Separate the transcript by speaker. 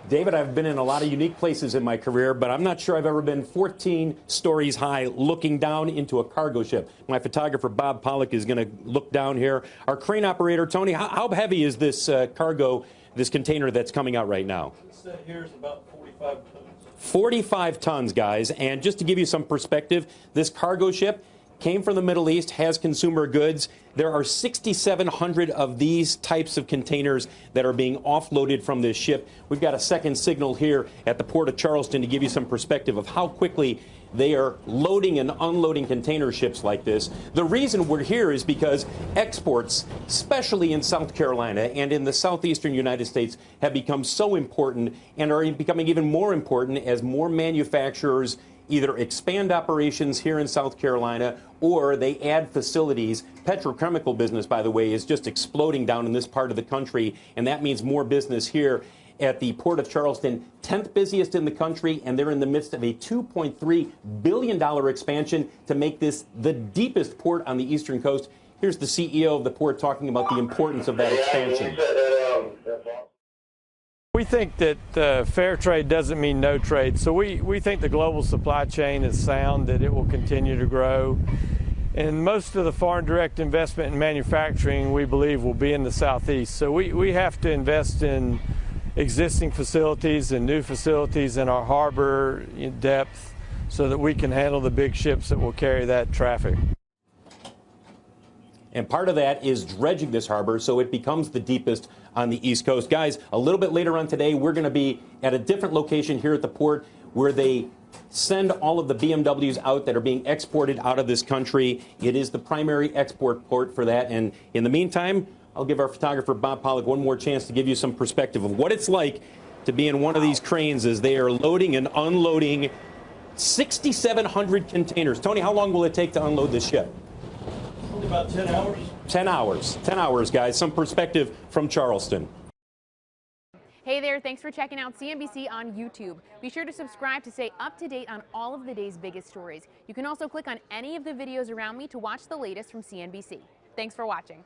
Speaker 1: David, I've been in a lot of unique places in my career, but I'm not sure I've ever been 14 stories high looking down into a cargo ship. My photographer, Bob Pollock, is going to look down here. Our crane operator, Tony, how heavy is this cargo, this container that's coming out right now?
Speaker 2: This here is about 45 tons.
Speaker 1: 45 tons, guys. And just to give you some perspective, this cargo ship came from the Middle East, has consumer goods. There are 6,700 of these types of containers that are being offloaded from this ship. We've got a second signal here at the port of Charleston to give you some perspective of how quickly they are loading and unloading container ships like this. The reason we're here is because exports, especially in South Carolina and in the southeastern United States, have become so important and are becoming even more important as more manufacturers either expand operations here in South Carolina or they add facilities. Petrochemical business, by the way, is just exploding down in this part of the country, and that means more business here at the Port of Charleston, 10th busiest in the country, and they're in the midst of a $2.3 billion expansion to make this the deepest port on the eastern coast. Here's the CEO of the port talking about the importance of that expansion.
Speaker 2: We think that fair trade doesn't mean no trade, so we think the global supply chain is sound, that it will continue to grow. And most of the foreign direct investment in manufacturing, we believe, will be in the Southeast. So we have to invest in existing facilities and new facilities in our harbor depth so that we can handle the big ships that will carry that traffic.
Speaker 1: And part of that is dredging this harbor so it becomes the deepest on the East Coast. Guys, a little bit later on today, we're going to be at a different location here at the port where they send all of the BMWs out that are being exported out of this country. It is the primary export port for that. And in the meantime, I'll give our photographer, Bob Pollock, one more chance to give you some perspective of what it's like to be in one of these cranes as they are loading and unloading 6,700 containers. Tony, how long will it take to unload this ship?
Speaker 2: About 10 hours.
Speaker 1: 10 hours. 10 hours, guys. Some perspective from Charleston.
Speaker 3: Hey there, thanks for checking out CNBC on YouTube. Be sure to subscribe to stay up to date on all of the day's biggest stories. You can also click on any of the videos around me to watch the latest from CNBC. Thanks for watching.